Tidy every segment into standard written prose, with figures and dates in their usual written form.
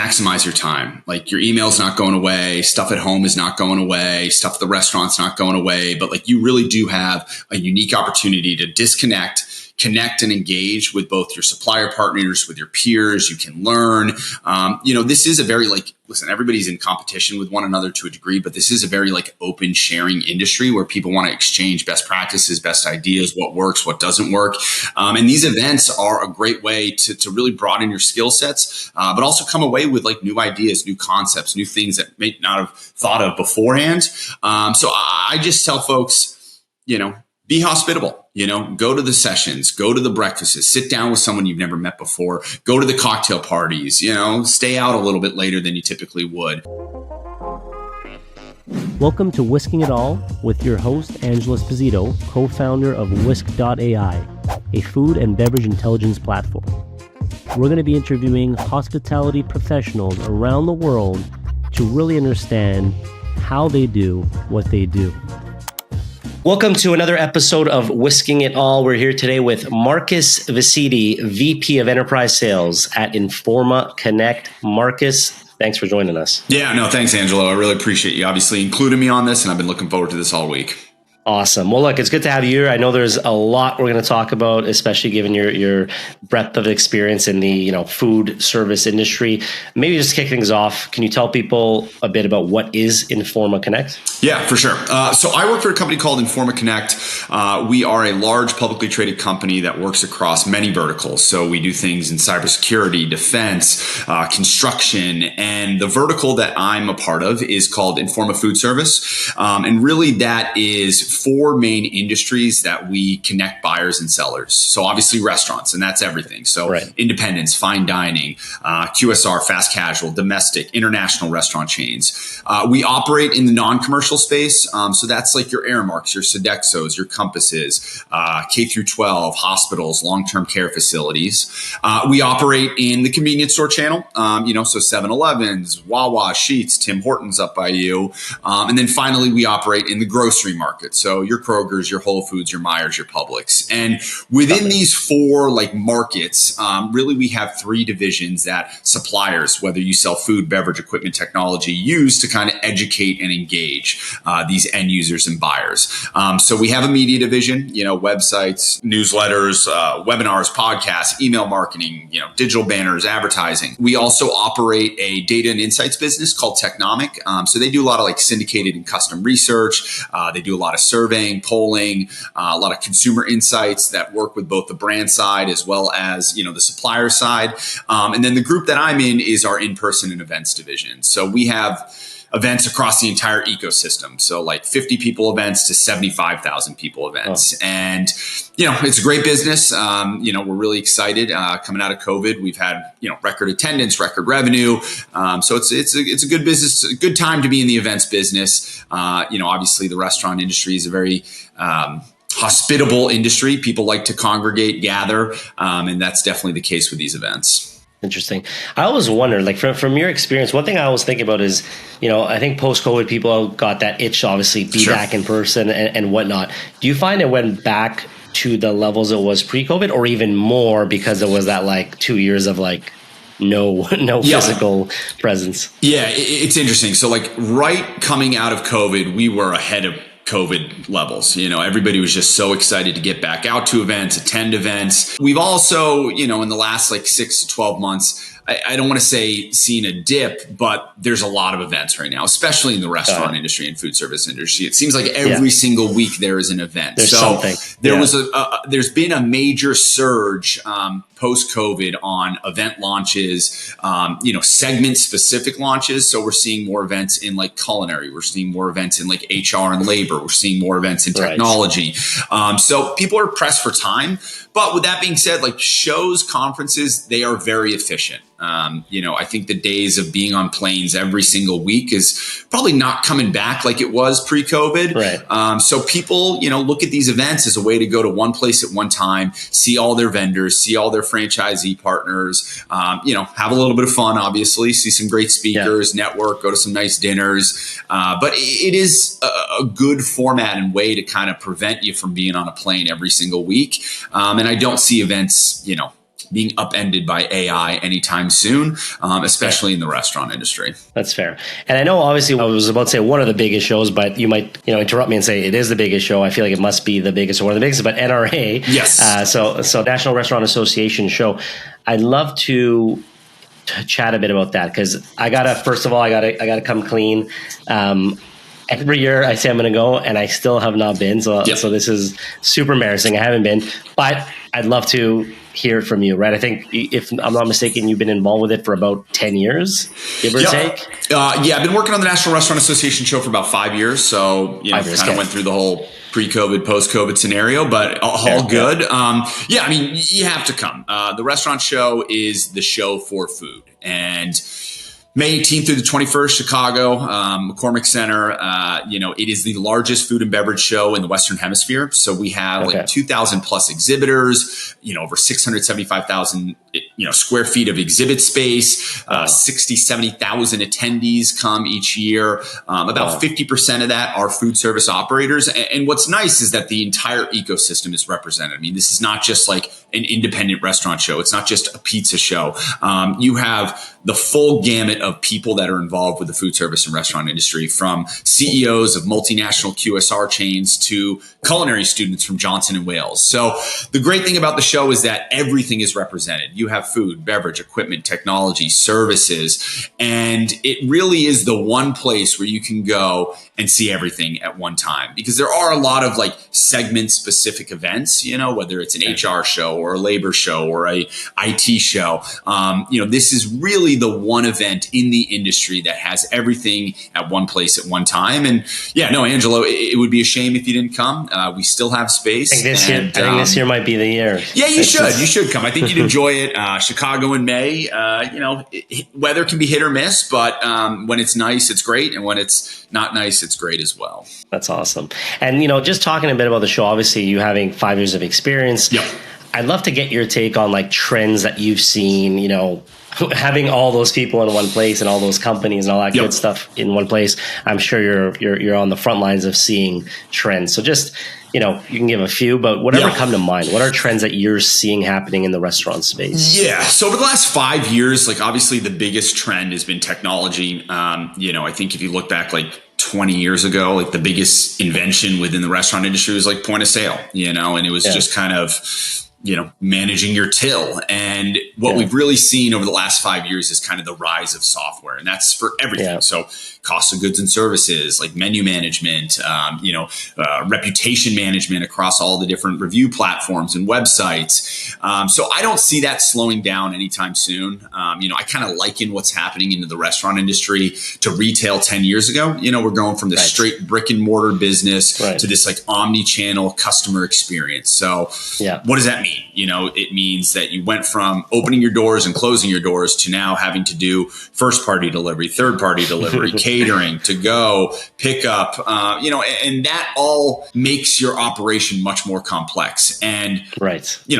maximize your time. Like your email's not going away. Stuff at home is not going away. Stuff at the restaurant's not going away. But like you really do have a unique opportunity to disconnect, connect and engage with both your supplier partners, with your peers. You can learn. This is a very listen, everybody's in competition with one another to a degree, but this is a very open sharing industry where people want to exchange best practices, best ideas, what works, what doesn't work. And these events are a great way to really broaden your skill sets, but also come away with new ideas, new concepts, new things that may not have thought of beforehand. So I just tell folks, be hospitable. Go to the sessions, go to the breakfasts, sit down with someone you've never met before, go to the cocktail parties, stay out a little bit later than you typically would. Welcome to Whisking It All with your host, Angela Esposito, co-founder of Whisk.ai, a food and beverage intelligence platform. We're going to be interviewing hospitality professionals around the world to really understand how they do what they do. Welcome to another episode of Whisking It All. We're here today with Marcus Viscidi, VP of Enterprise Sales at Informa Connect. Marcus, thanks for joining us. Yeah, no, thanks, Angelo. I really appreciate you obviously including me on this, and I've been looking forward to this all week. Awesome. Well, look, it's good to have you here. I know there's a lot we're going to talk about, especially given your breadth of experience in the food service industry. Maybe just kick things off. Can you tell people a bit about what is Informa Connect? Yeah, for sure. So I work for a company called Informa Connect. We are a large publicly traded company that works across many verticals. So we do things in cybersecurity, defense, construction, and the vertical that I'm a part of is called Informa Food Service. And really that is four main industries that we connect buyers and sellers. So obviously restaurants, and that's everything. So right. Independents, fine dining, QSR, fast casual, domestic, international restaurant chains. We operate in the non-commercial space. So that's like your Aramarks, your Sodexos, your Compasses, K through 12, hospitals, long-term care facilities. We operate in the convenience store channel. So 7-Elevens, Wawa, Sheetz, Tim Hortons up by you. And then finally, we operate in the grocery market. So your Kroger's, your Whole Foods, your Meijers, your Publix. And within these four markets, really we have three divisions that suppliers, whether you sell food, beverage, equipment, technology, use to kind of educate and engage these end users and buyers. So we have a media division, websites, newsletters, webinars, podcasts, email marketing, digital banners, advertising. We also operate a data and insights business called Technomic. So they do a lot of syndicated and custom research. They do a lot of surveying, polling, a lot of consumer insights that work with both the brand side as well as, the supplier side. And then the group that I'm in is our in-person and events division. So we have events across the entire ecosystem. So 50 people events to 75,000 people events. Oh. And, it's a great business. We're really excited. Coming out of COVID, we've had, record attendance, record revenue. So it's a good business, a good time to be in the events business. Obviously the restaurant industry is a very, hospitable industry. People like to congregate, gather. And that's definitely the case with these events. Interesting. I always wonder, from your experience, one thing I always think about is, I think post-COVID, people got that itch to obviously be Sure. back in person and whatnot. Do you find it went back to the levels it was pre-COVID or even more because there was that 2 years of no physical presence? Yeah, it's interesting. So right coming out of COVID, we were ahead of COVID levels. Everybody was just so excited to get back out to events, attend events. We've also, in the last 6 to 12 months, I don't want to say seen a dip, but there's a lot of events right now, especially in the restaurant industry and food service industry. It seems like every single week there is an event. There's something. There's been a major surge post-COVID on event launches, segment specific launches. So we're seeing more events in culinary. We're seeing more events in HR and labor. We're seeing more events in technology. So people are pressed for time. But with that being said, shows, conferences, they are very efficient. I think the days of being on planes every single week is probably not coming back like it was pre-COVID. Right. So people, look at these events as a way to go to one place at one time, see all their vendors, see all their franchisee partners, have a little bit of fun, obviously, see some great speakers, network, go to some nice dinners. But it is a good format and way to kind of prevent you from being on a plane every single week. And I don't see events, being upended by AI anytime soon, especially in the restaurant industry. That's fair. And I know, obviously, I was about to say one of the biggest shows, but you might, interrupt me and say it is the biggest show. I feel like it must be the biggest or one of the biggest, but NRA. Yes. So National Restaurant Association show. I'd love to chat a bit about that, because I gotta come clean. Every year I say I'm going to go, and I still have not been. So this is super embarrassing. I haven't been, but I'd love to hear it from you, right? I think, if I'm not mistaken, you've been involved with it for about 10 years, give or take. I've been working on the National Restaurant Association show for about 5 years. So, kind of went through the whole pre-COVID, post-COVID scenario, but all good. I mean, you have to come. The restaurant show is the show for food, and May 18th through the 21st, Chicago, McCormick Center. It is the largest food and beverage show in the Western Hemisphere. So we have like 2,000 plus exhibitors, over 675,000, square feet of exhibit space, 60, 70,000 attendees come each year. About 50% of that are food service operators. And what's nice is that the entire ecosystem is represented. I mean, this is not just like an independent restaurant show. It's not just a pizza show. You have the full gamut of people that are involved with the food service and restaurant industry, from CEOs of multinational QSR chains to culinary students from Johnson & Wales. So the great thing about the show is that everything is represented. You have food, beverage, equipment, technology, services, and it really is the one place where you can go and see everything at one time, because there are a lot of like segment specific events, whether it's an HR show or a labor show or a IT show. This is really the one event in the industry that has everything at one place at one time. And Angelo, it would be a shame if you didn't come. We still have space. I think this year might be the year. Yeah, you should come. I think you'd enjoy it. Chicago in May, weather can be hit or miss, but when it's nice, it's great. And when it's not nice, it's great as well. That's awesome. And, just talking a bit about the show, obviously you having 5 years of experience. Yep. I'd love to get your take on like trends that you've seen, having all those people in one place and all those companies and all that good stuff in one place. I'm sure you're on the front lines of seeing trends. So just, you can give a few, but whatever come to mind. What are trends that you're seeing happening in the restaurant space? Yeah. So over the last 5 years, like obviously the biggest trend has been technology. I think if you look back like 20 years ago, like the biggest invention within the restaurant industry was like point of sale, and it was just kind of, managing your till. And what we've really seen over the last 5 years is kind of the rise of software, and that's for everything. Yeah. So cost of goods and services, like menu management, reputation management across all the different review platforms and websites. So I don't see that slowing down anytime soon. I kind of liken what's happening into the restaurant industry to retail 10 years ago. We're going from this straight brick and mortar business to this like omni-channel customer experience. So what does that mean? It means that you went from opening your doors and closing your doors to now having to do first party delivery, third party delivery, catering, to go, pick up, and that all makes your operation much more complex. And,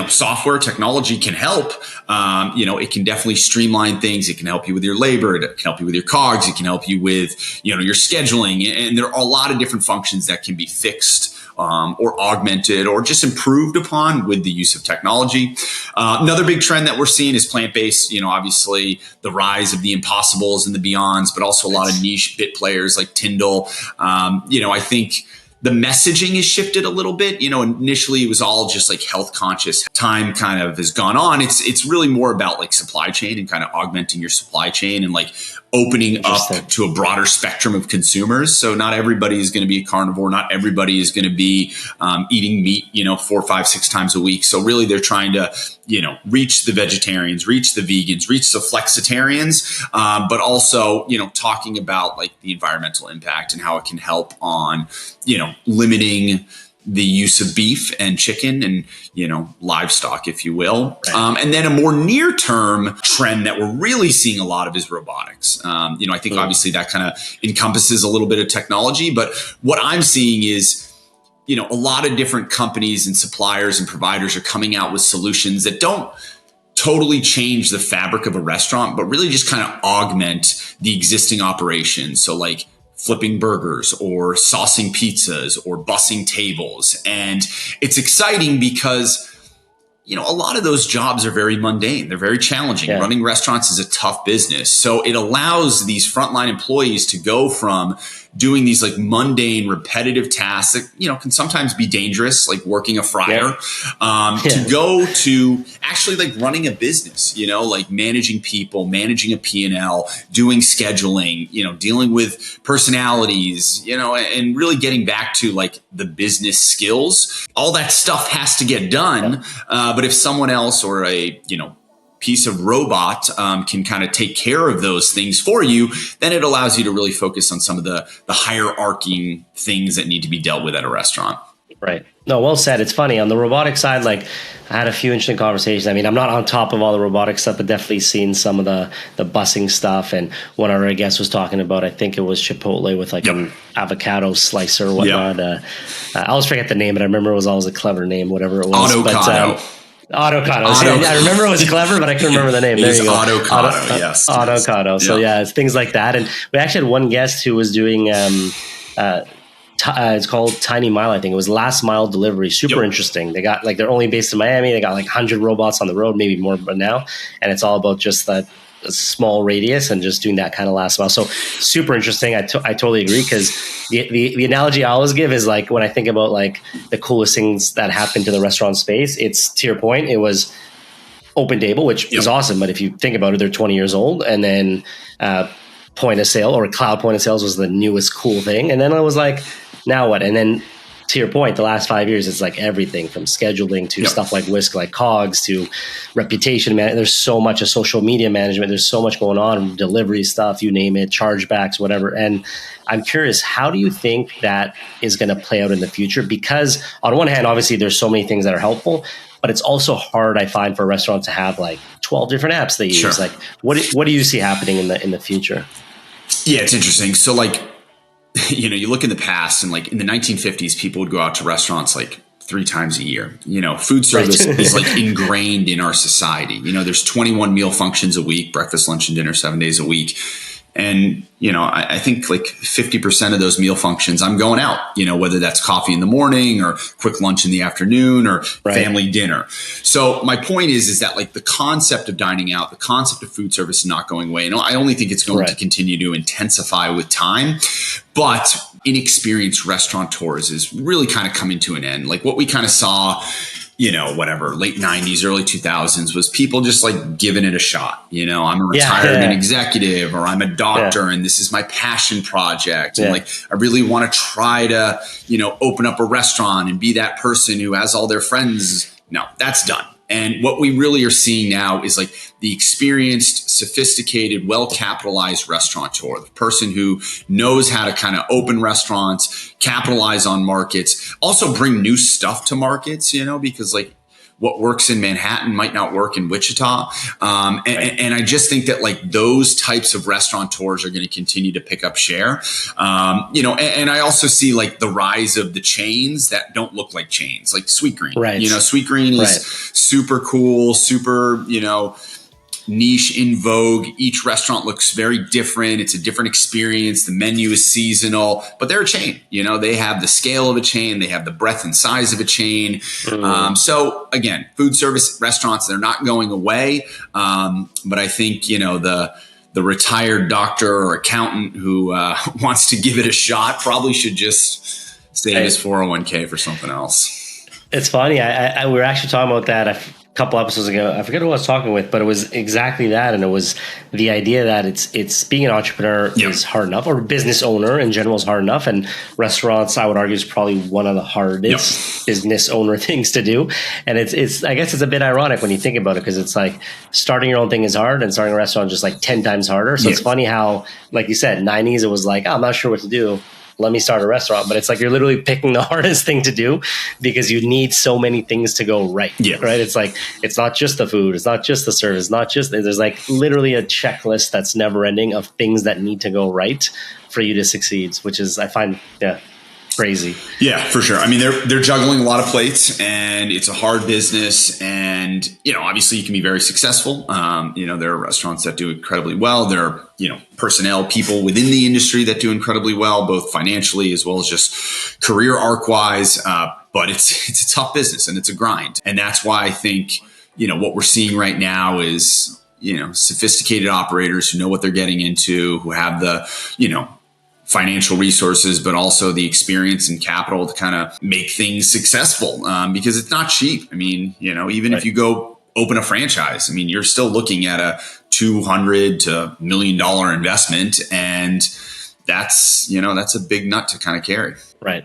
software technology can help. It can definitely streamline things. It can help you with your labor. It can help you with your COGS. It can help you with, your scheduling. And there are a lot of different functions that can be fixed or augmented or just improved upon with the use of technology. Another big trend that we're seeing is plant-based. Obviously the rise of the Impossibles and the Beyonds, but also a lot of niche bit players like Tyndall. I think the messaging has shifted a little bit. Initially it was all just like health conscious. Time kind of has gone on. It's really more about like supply chain and kind of augmenting your supply chain and like opening up to a broader spectrum of consumers. So not everybody is going to be a carnivore. Not everybody is going to be eating meat, 4, 5, 6 times a week. So really they're trying to, reach the vegetarians, reach the vegans, reach the flexitarians, but also, talking about like the environmental impact and how it can help on, limiting the use of beef and chicken and, livestock, if you will. And then a more near term trend that we're really seeing a lot of is robotics. I think obviously that kind of encompasses a little bit of technology, but what I'm seeing is, a lot of different companies and suppliers and providers are coming out with solutions that don't totally change the fabric of a restaurant, but really just kind of augment the existing operations. So like flipping burgers or saucing pizzas or bussing tables. And it's exciting because a lot of those jobs are very mundane. They're very challenging. Yeah. Running restaurants is a tough business. So it allows these frontline employees to go from doing these like mundane, repetitive tasks that, can sometimes be dangerous, like working a fryer, to go to actually like running a business, like managing people, managing a P&L, doing scheduling, dealing with personalities, and really getting back to like the business skills. All that stuff has to get done. But if someone else or a, piece of robot can kind of take care of those things for you, then it allows you to really focus on some of the hierarchy things that need to be dealt with at a restaurant. Right. No, well said. It's funny on the robotic side, like I had a few interesting conversations. I mean, I'm not on top of all the robotic stuff, but definitely seen some of the busing stuff. And one of our guests was talking about, I think it was Chipotle with like an avocado slicer or whatnot. I always forget the name, but I remember it was always a clever name, whatever it was. Autocado. I remember it was clever, but I couldn't remember the name. There you go. Autocado, yes. Autocado. So it's things like that. And we actually had one guest who was doing, it's called Tiny Mile, I think. It was last mile delivery. Super interesting. They got they're only based in Miami. They got like 100 robots on the road, maybe more but now. And it's all about just that small radius and just doing that kind of last mile. So super interesting. I totally agree, because the analogy I always give is like when I think about like the coolest things that happened to the restaurant space, it's to your point, it was open table, which is awesome. But if you think about it, they're 20 years old. And then point of sale or cloud point of sales was the newest cool thing. And then I was like, now what? And then to your point, the last 5 years, it's like everything from scheduling to stuff like Whisk, like COGS, to reputation management. There's so much of social media management. There's so much going on, delivery stuff, you name it, chargebacks, whatever. And I'm curious, how do you think that is going to play out in the future? Because on one hand, obviously, there's so many things that are helpful, but it's also hard, I find, for a restaurant to have like 12 different apps they use. Sure. Like, what do you see happening in the future? Yeah, it's interesting. So like, you look in the past, and like in the 1950s, people would go out to restaurants like 3 times a year. Food service is like ingrained in our society. There's 21 meal functions a week, breakfast, lunch, and dinner, 7 days a week. And, I think like 50% of those meal functions, I'm going out, whether that's coffee in the morning or quick lunch in the afternoon or family dinner. So my point is that like the concept of dining out, the concept of food service is not going away. And I only think it's going to continue to intensify with time. But inexperienced restaurateurs is really kind of coming to an end. Like what we kind of saw, late 90s, early 2000s was people just like giving it a shot. I'm a retirement executive, or I'm a doctor and this is my passion project. And like, I really want to try to, open up a restaurant and be that person who has all their friends. No, that's done. And what we really are seeing now is like the experienced, sophisticated, well-capitalized restaurateur, the person who knows how to kind of open restaurants, capitalize on markets, also bring new stuff to markets, because like what works in Manhattan might not work in Wichita. And I just think that like those types of restaurateurs are going to continue to pick up share. And I also see like the rise of the chains that don't look like chains, like Sweetgreen. Right. Sweetgreen is super cool, super, niche, in vogue. Each restaurant looks very different. It's a different experience. The menu is seasonal, but they're a chain. They have the scale of a chain. They have the breadth and size of a chain. So again, food service restaurants, they're not going away. But I think, the retired doctor or accountant who wants to give it a shot probably should just save his 401k for something else. It's funny. We were actually talking about that couple episodes ago. I forget who I was talking with, but it was exactly that. And it was the idea that it's being an entrepreneur is hard enough, or business owner in general is hard enough. And restaurants, I would argue, is probably one of the hardest business owner things to do. And it's I guess it's a bit ironic when you think about it, because it's like starting your own thing is hard and starting a restaurant is just like 10 times harder. So it's funny how, like you said, 90s, it was like, I'm not sure what to do. Let me start a restaurant. But it's like you're literally picking the hardest thing to do, because you need so many things to go right. Right. It's like, it's not just the food. It's not just the service. There's like literally a checklist that's never ending of things that need to go right for you to succeed, which is, I find, crazy. Yeah, for sure. I mean, they're juggling a lot of plates, and it's a hard business. And, obviously you can be very successful. There are restaurants that do incredibly well. There are, personnel, people within the industry that do incredibly well, both financially as well as just career arc wise. but it's a tough business and it's a grind. And that's why I think, what we're seeing right now is, sophisticated operators who know what they're getting into, who have the, financial resources, but also the experience and capital to kind of make things successful, because it's not cheap. I mean, even if you go open a franchise, I mean, you're still looking at a $200 to $1 million investment, and that's a big nut to kind of carry. Right.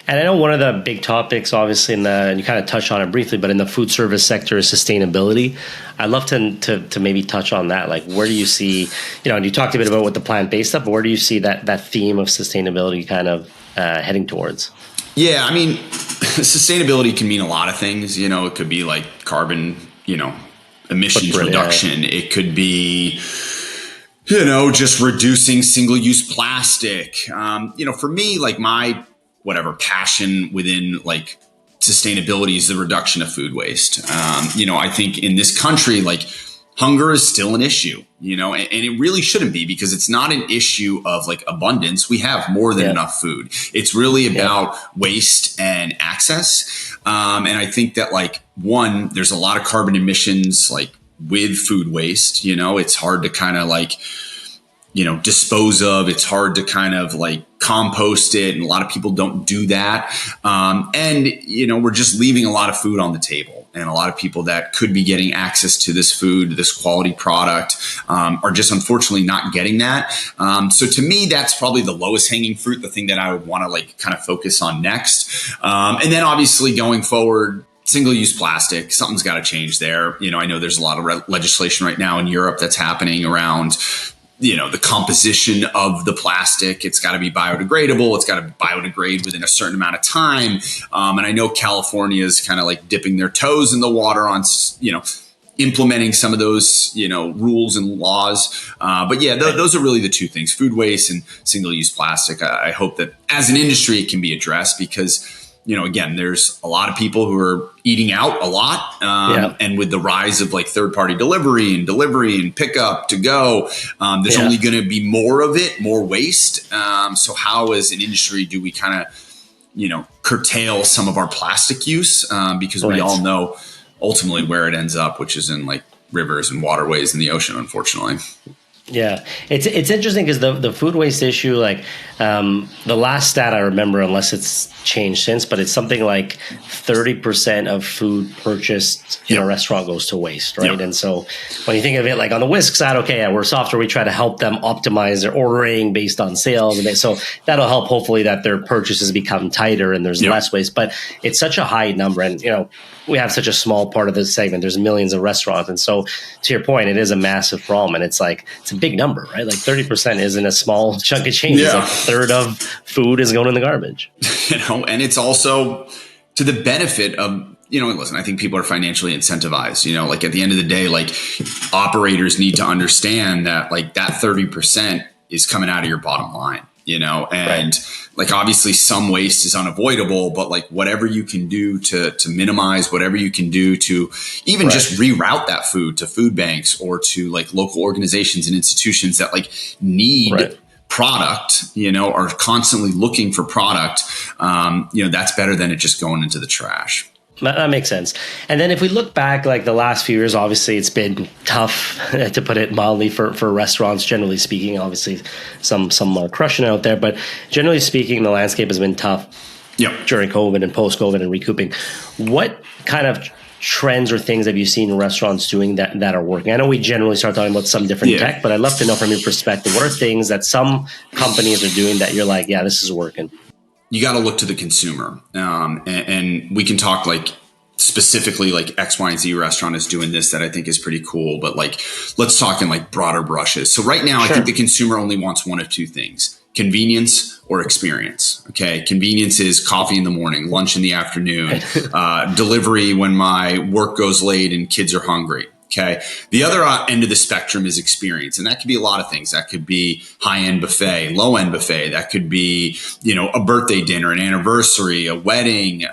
And I know one of the big topics, obviously, and you kind of touched on it briefly, but in the food service sector is sustainability. I'd love to maybe touch on that. Like, where do you see, and you talked a bit about with the plant-based stuff, but where do you see that theme of sustainability kind of heading towards? Yeah, I mean, sustainability can mean a lot of things. It could be like carbon, emissions reduction. Yeah. It could be, just reducing single-use plastic. For me, like my passion within like sustainability is the reduction of food waste. I think in this country, like hunger is still an issue, and it really shouldn't be, because it's not an issue of like abundance. We have more than enough food. It's really about waste and access. And I think that like, one, there's a lot of carbon emissions like with food waste. It's hard to kind of like, dispose of. It's hard to kind of like compost it. And a lot of people don't do that. And we're just leaving a lot of food on the table. And a lot of people that could be getting access to this food, this quality product, are just unfortunately not getting that. So to me, that's probably the lowest hanging fruit, the thing that I would want to like kind of focus on next. And then obviously going forward, single-use plastic, something's got to change there. I know there's a lot of legislation right now in Europe that's happening around the composition of the plastic. It's got to be biodegradable. It's got to biodegrade within a certain amount of time. And I know California is kind of like dipping their toes in the water on, implementing some of those, rules and laws. But yeah, those are really the two things: food waste and single-use plastic. I hope that as an industry, it can be addressed, because again, there's a lot of people who are eating out a lot. And with the rise of like third-party delivery and pickup to go, there's only going to be more of it, more waste. So how as an industry do we kind of, curtail some of our plastic use? Because we all know ultimately where it ends up, which is in like rivers and waterways in the ocean, unfortunately. Yeah, it's interesting because the food waste issue, like the last stat I remember, unless it's changed since, but it's something like 30% of food purchased in a restaurant goes to waste, right? And so when you think of it like on the Whisk side, okay, we're software, we try to help them optimize their ordering based on sales, and so that'll help hopefully that their purchases become tighter and there's less waste. But it's such a high number, and we have such a small part of this segment. There's millions of restaurants, and so to your point, it is a massive problem, and it's a big number, right? Like 30% isn't a small chunk of change. It's like a third of food is going in the garbage. And it's also to the benefit of, listen, I think people are financially incentivized, like at the end of the day, like operators need to understand that like that 30% is coming out of your bottom line, and like obviously some waste is unavoidable, but like whatever you can do to minimize, whatever you can do to even just reroute that food to food banks or to like local organizations and institutions that like need product, are constantly looking for product, that's better than it just going into the trash. That makes sense. And then if we look back, like the last few years, obviously it's been tough, to put it mildly, for restaurants, generally speaking. Obviously, some are crushing out there, but generally speaking, the landscape has been tough during COVID and post-COVID and recouping. What kind of trends or things have you seen restaurants doing that are working? I know we generally start talking about some different tech, but I'd love to know from your perspective, what are things that some companies are doing that you're like, yeah, this is working? You got to look to the consumer. And we can talk like specifically like X, Y, and Z restaurant is doing this that I think is pretty cool. But like, let's talk in like broader brushes. So right now, I think the consumer only wants one of two things: convenience or experience. Okay. Convenience is coffee in the morning, lunch in the afternoon, delivery when my work goes late and kids are hungry. Okay. The other end of the spectrum is experience. And that could be a lot of things. That could be high-end buffet, low-end buffet. That could be, a birthday dinner, an anniversary, a wedding,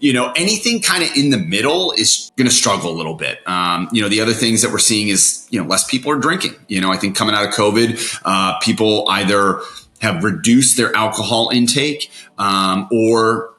anything kind of in the middle is going to struggle a little bit. The other things that we're seeing is, less people are drinking. I think coming out of COVID, people either have reduced their alcohol intake, or,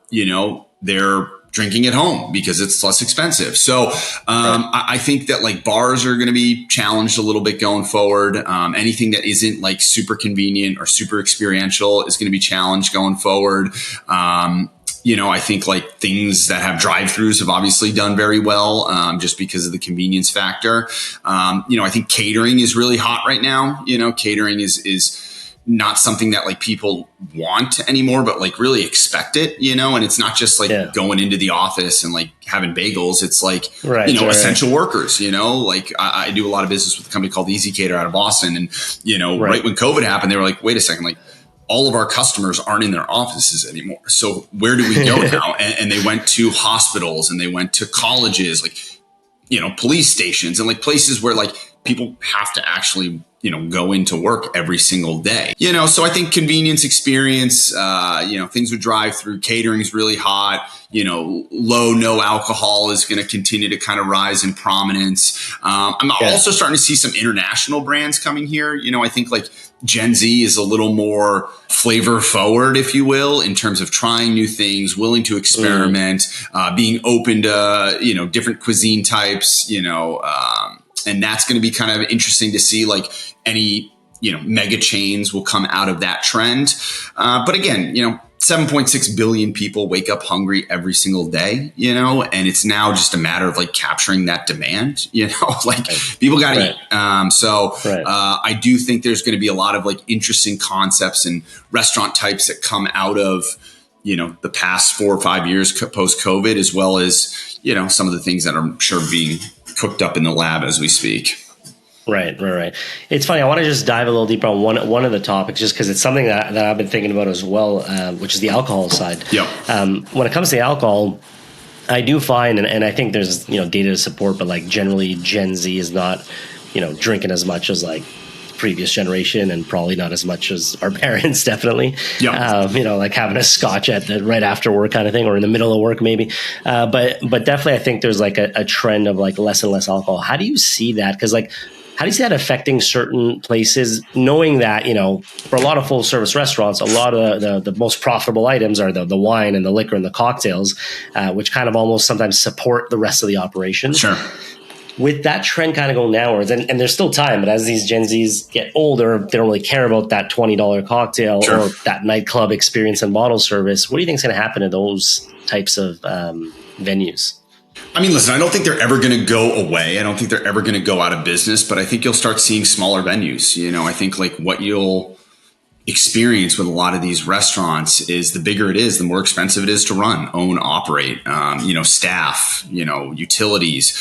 they're drinking at home because it's less expensive. So I think that like bars are going to be challenged a little bit going forward. Anything that isn't like super convenient or super experiential is going to be challenged going forward. I think like things that have drive-throughs have obviously done very well, just because of the convenience factor. I think catering is really hot right now. Catering is not something that like people want anymore, but like really expect it, and it's not just like going into the office and like having bagels. It's like, essential workers, like I do a lot of business with a company called Easy Cater out of Boston. And, right when COVID happened, they were like, wait a second, like all of our customers aren't in their offices anymore. So where do we go now? And they went to hospitals and they went to colleges, like, police stations and like places where like people have to actually go into work every single day, so I think convenience experience, things with drive through, catering is really hot, low, no alcohol is going to continue to kind of rise in prominence. I'm also starting to see some international brands coming here. I think like Gen Z is a little more flavor forward, if you will, in terms of trying new things, willing to experiment, being open to, different cuisine types, and that's going to be kind of interesting to see like any, mega chains will come out of that trend. But again, 7.6 billion people wake up hungry every single day, and it's now just a matter of like capturing that demand, like people got to eat. I do think there's going to be a lot of like interesting concepts and restaurant types that come out of, the past 4 or 5 years post COVID, as well as, some of the things that I'm sure being cooked up in the lab as we speak. Right. It's funny. I want to just dive a little deeper on one of the topics, just because it's something that I've been thinking about as well, which is the alcohol side. Yeah. When it comes to alcohol, I do find, and I think there's data to support, but like generally Gen Z is not drinking as much as like previous generation, and probably not as much as our parents, definitely. Yeah. Like having a scotch right after work kind of thing, or in the middle of work maybe. But definitely I think there's like a trend of like less and less alcohol. How do you see that? Because like, how do you see that affecting certain places, knowing that, for a lot of full service restaurants, a lot of the most profitable items are the wine and the liquor and the cocktails, which kind of almost sometimes support the rest of the operation. Sure. With that trend kind of going downwards, and there's still time, but as these Gen Zs get older, they don't really care about that $20 cocktail or that nightclub experience and bottle service. What do you think is going to happen to those types of venues? I mean, listen, I don't think they're ever going to go away. I don't think they're ever going to go out of business, but I think you'll start seeing smaller venues. I think like what you'll experience with a lot of these restaurants is the bigger it is, the more expensive it is to run, own, operate, staff, utilities.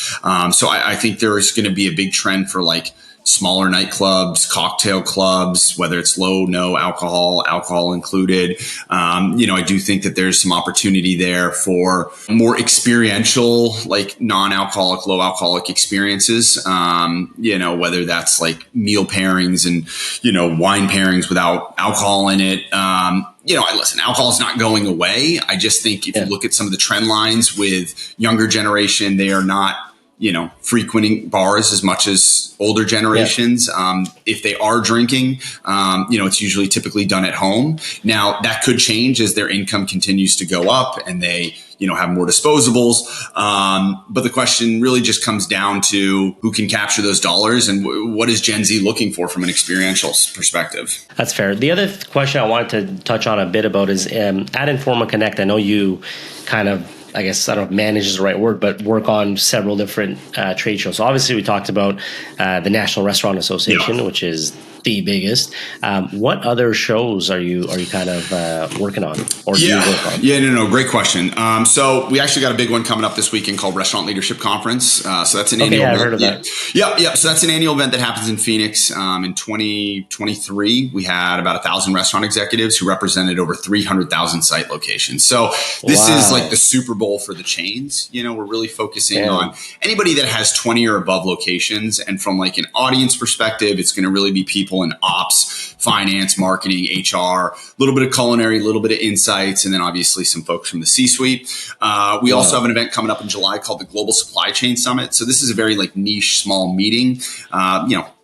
So I think there is going to be a big trend for like smaller nightclubs, cocktail clubs, whether it's low, no alcohol included. I do think that there's some opportunity there for more experiential, like non-alcoholic, low alcoholic experiences. Whether that's like meal pairings and, wine pairings without alcohol in it. Listen, alcohol is not going away. I just think if you look at some of the trend lines with younger generation, they are not, frequenting bars as much as older generations. If they are drinking, it's usually typically done at home. Now that could change as their income continues to go up and they, have more disposables. But the question really just comes down to who can capture those dollars and what is Gen Z looking for from an experiential perspective. That's fair. The other question I wanted to touch on a bit about is at Informa Connect, I know you kind of, I guess, I don't know if manage is the right word, but work on several different trade shows. So obviously we talked about the National Restaurant Association, which is the biggest. What other shows are you kind of working on, or do you work on? No, great question. So we actually got a big one coming up this weekend called Restaurant Leadership Conference. So that's an annual event. I've heard of that. Yep. So that's an annual event that happens in Phoenix. In 2023, we had about 1,000 restaurant executives who represented over 300,000 site locations. So this is like the Super Bowl for the chains. We're really focusing on anybody that has 20 or above locations. And from like an audience perspective, it's going to really be people in ops, finance, marketing, HR, a little bit of culinary, a little bit of insights, and then obviously some folks from the C-suite. We also have an event coming up in July called the Global Supply Chain Summit. So this is a very like niche, small meeting.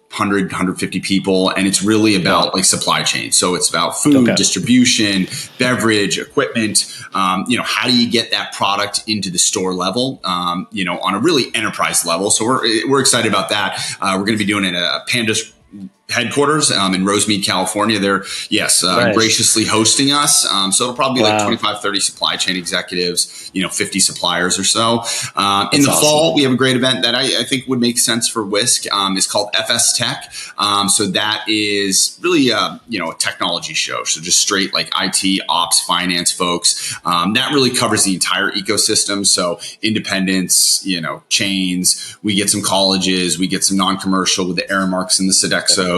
150 people, and it's really about like supply chain. So it's about food, distribution, beverage, equipment. How do you get that product into the store level, on a really enterprise level. So we're excited about that. We're going to be doing it at Panda's headquarters in Rosemead, California. They're graciously hosting us. So it'll probably be like 25, 30 supply chain executives, 50 suppliers or so. In the fall, we have a great event that I think would make sense for Whisk. It's called FS Tech. So that is really a technology show. So just straight like IT, ops, finance folks. That really covers the entire ecosystem. So independents, chains. We get some colleges. We get some non-commercial with the Aramarks and the Sodexos.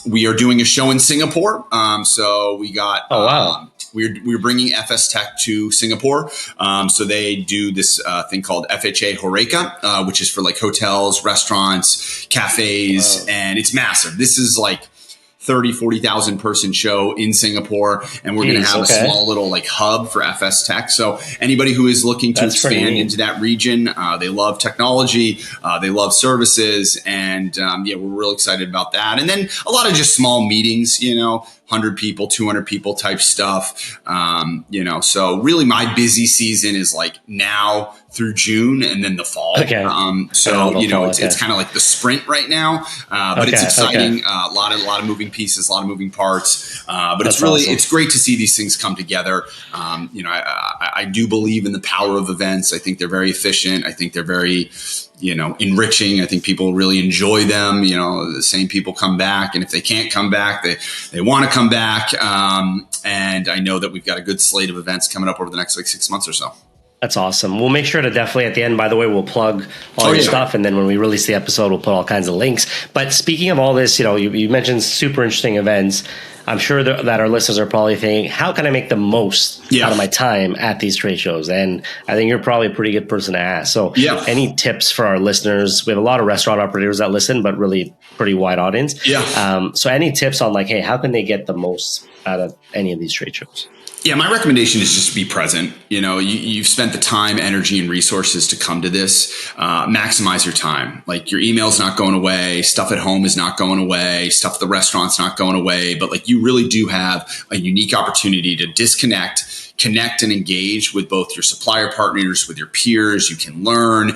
We are doing a show in Singapore. So we got, we're bringing FS Tech to Singapore. So they do this thing called FHA Horeca, which is for like hotels, restaurants, cafes, and it's massive. This is like 30, 40,000 person show in Singapore. And we're going to have a small little like hub for FS Tech. So anybody who is looking to expand into that region, they love technology, they love services. And we're real excited about that. And then a lot of just small meetings, 100 people, 200 people type stuff. So really my busy season is like now through June and then the fall. It's kind of like the sprint right now, but it's exciting. A lot of moving pieces, a lot of moving parts, but it's really, it's great to see these things come together. I do believe in the power of events. I think they're very efficient. I think they're very, enriching. I think people really enjoy them. The same people come back, and if they can't come back, they want to come back. And I know that we've got a good slate of events coming up over the next 6 months or so. That's awesome. We'll make sure to definitely at the end, by the way, we'll plug all your stuff. And then when we release the episode, we'll put all kinds of links. But speaking of all this, you mentioned super interesting events. I'm sure that our listeners are probably thinking, how can I make the most out of my time at these trade shows? And I think you're probably a pretty good person to ask. So any tips for our listeners? We have a lot of restaurant operators that listen, but really pretty wide audience. So any tips on like, hey, how can they get the most out of any of these trade shows? Yeah, my recommendation is just to be present. You've spent the time, energy, and resources to come to this. Maximize your time. Like your email's not going away. Stuff at home is not going away. Stuff at the restaurant's not going away. But like you really do have a unique opportunity to disconnect, connect, and engage with both your supplier partners, with your peers. You can learn.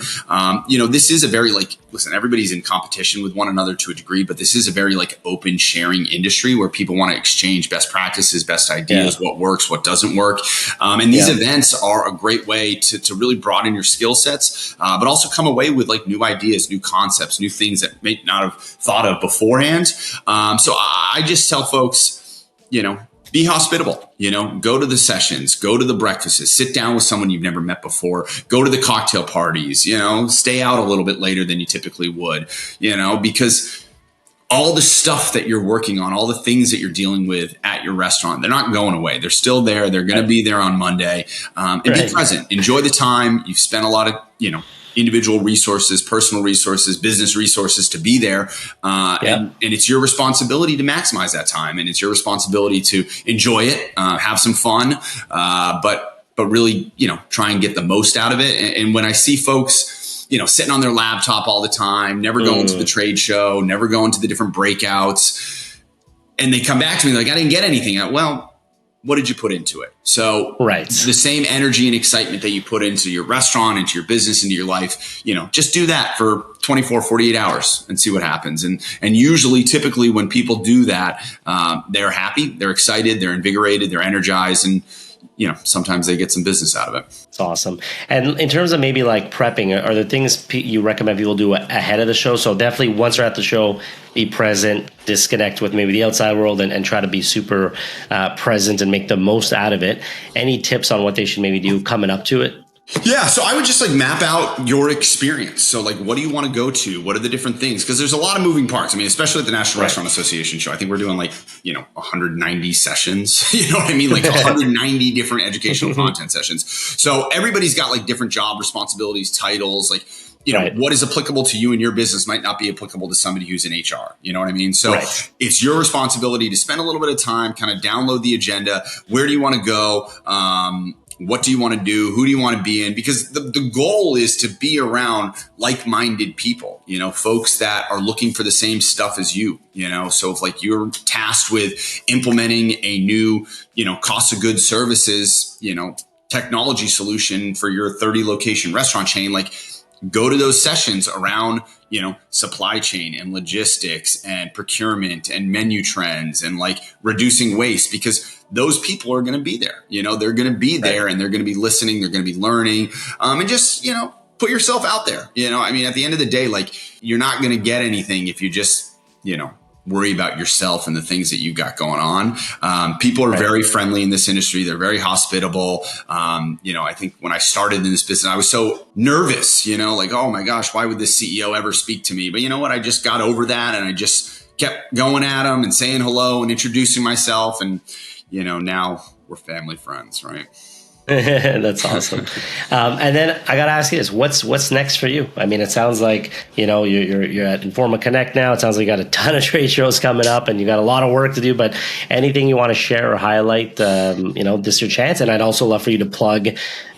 This is a very listen, everybody's in competition with one another to a degree, but this is a very open sharing industry where people want to exchange best practices, best ideas, what works, what doesn't work. And these events are a great way to really broaden your skill sets, but also come away with new ideas, new concepts, new things that may not have thought of beforehand. So I just tell folks, be hospitable, go to the sessions, go to the breakfasts, sit down with someone you've never met before, go to the cocktail parties, stay out a little bit later than you typically would, because all the stuff that you're working on, all the things that you're dealing with at your restaurant, they're not going away. They're still there. They're going to be there on Monday. And be present. Enjoy the time. You've spent a lot of, individual resources, personal resources, business resources to be there. And it's your responsibility to maximize that time. And it's your responsibility to enjoy it, have some fun, but really, try and get the most out of it. And when I see folks, sitting on their laptop all the time, never going to the trade show, never going to the different breakouts, and they come back to me like, I didn't get anything out. Well, what did you put into it? So the same energy and excitement that you put into your restaurant, into your business, into your life, just do that for 24, 48 hours and see what happens. And usually, typically when people do that, they're happy, they're excited, they're invigorated, they're energized, and sometimes they get some business out of it. It's awesome. And in terms of maybe prepping, are there things you recommend people do ahead of the show? So definitely once they're at the show, be present, disconnect with maybe the outside world and try to be super present and make the most out of it. Any tips on what they should maybe do coming up to it? Yeah. So I would just map out your experience. So what do you want to go to? What are the different things? Because there's a lot of moving parts. I mean, especially at the National Restaurant Association show, I think we're doing 190 sessions, 190 different educational content sessions. So everybody's got different job responsibilities, titles, what is applicable to you in your business might not be applicable to somebody who's in HR. You know what I mean? So it's your responsibility to spend a little bit of time, kind of download the agenda. Where do you want to go? what do you want to do? Who do you want to be in? Because the goal is to be around like-minded people, folks that are looking for the same stuff as you, So if like you're tasked with implementing a new, cost of goods services, technology solution for your 30 location restaurant chain, like go to those sessions around, supply chain and logistics and procurement and menu trends and like reducing waste, because those people are going to be there. They're going to be there and they're going to be listening. They're going to be learning, and just, put yourself out there. At the end of the day, like you're not going to get anything if you just, worry about yourself and the things that you got going on. People are very friendly in this industry. They're very hospitable. I think when I started in this business, I was so nervous, like, oh my gosh, why would this CEO ever speak to me? But you know what? I just got over that and I just kept going at them and saying hello and introducing myself. And, now we're family friends, right? That's awesome. And then I got to ask you this, what's next for you? It sounds like, you're at Informa Connect now. It sounds like you got a ton of trade shows coming up and you got a lot of work to do, but anything you want to share or highlight, this is your chance. And I'd also love for you to plug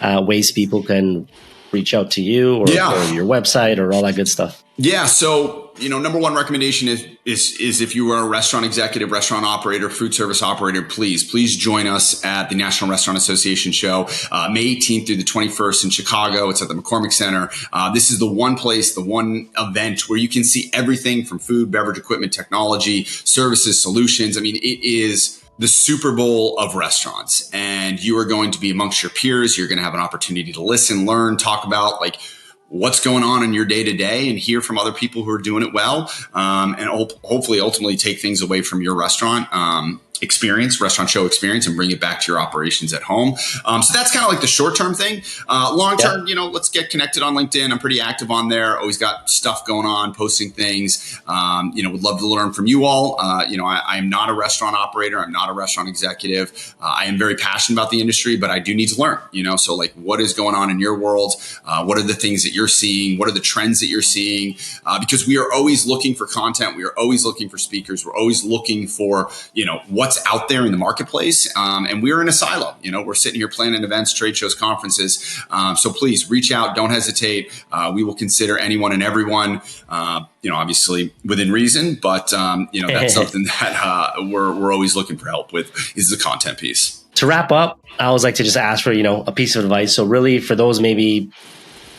ways people can reach out to you or your website or all that good stuff. Yeah. So, number one recommendation is if you are a restaurant executive, restaurant operator, food service operator, please join us at the National Restaurant Association show, May 18th through the 21st in Chicago. It's at the McCormick Center. This is the one place, the one event where you can see everything from food, beverage, equipment, technology, services, solutions. It is the Super Bowl of restaurants, and you are going to be amongst your peers. You're going to have an opportunity to listen, learn, talk about like what's going on in your day to day and hear from other people who are doing it well. And hopefully ultimately take things away from your restaurant restaurant show experience and bring it back to your operations at home. So that's kind of like the short-term thing. Long-term, let's get connected on LinkedIn. I'm pretty active on there. Always got stuff going on, posting things. Would love to learn from you all. I am not a restaurant operator. I'm not a restaurant executive. I am very passionate about the industry, but I do need to learn, so like what is going on in your world? What are the things that you're seeing? What are the trends that you're seeing? Because we are always looking for content. We are always looking for speakers. We're always looking for, what's out there in the marketplace. And we're in a silo, we're sitting here planning events, trade shows, conferences. So please reach out. Don't hesitate. We will consider anyone and everyone, obviously within reason, but that's something that we're always looking for help with is the content piece. To wrap up, I always like to just ask for, a piece of advice. So really for those maybe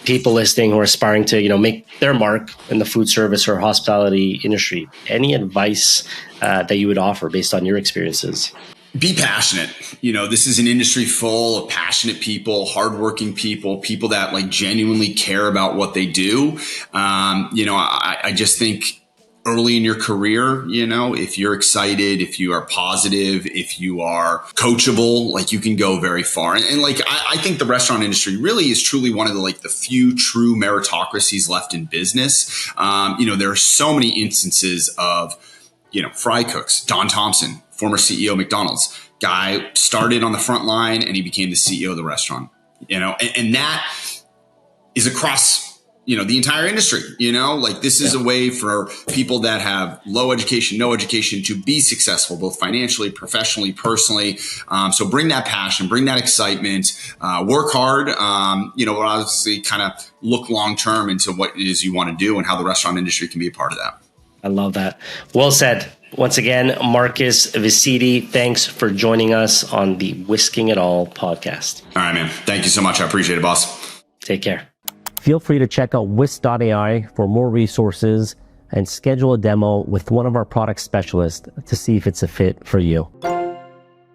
people listening who are aspiring to, make their mark in the food service or hospitality industry, any advice that you would offer based on your experiences? Be passionate. This is an industry full of passionate people, hardworking people that like genuinely care about what they do. I just think early in your career, if you're excited, if you are positive, if you are coachable, like you can go very far. And like, I think the restaurant industry really is truly one of the few true meritocracies left in business. There are so many instances of, fry cooks, Don Thompson, former CEO of McDonald's, guy started on the front line and he became the CEO of the restaurant, and that is across the entire industry, this is a way for people that have low education, no education to be successful, both financially, professionally, personally. So bring that passion, bring that excitement, work hard, obviously kind of look long-term into what it is you want to do and how the restaurant industry can be a part of that. I love that. Well said. Once again, Marcus Viscidi, thanks for joining us on the Whisking It All podcast. All right, man. Thank you so much. I appreciate it, boss. Take care. Feel free to check out Whisk.ai for more resources and schedule a demo with one of our product specialists to see if it's a fit for you.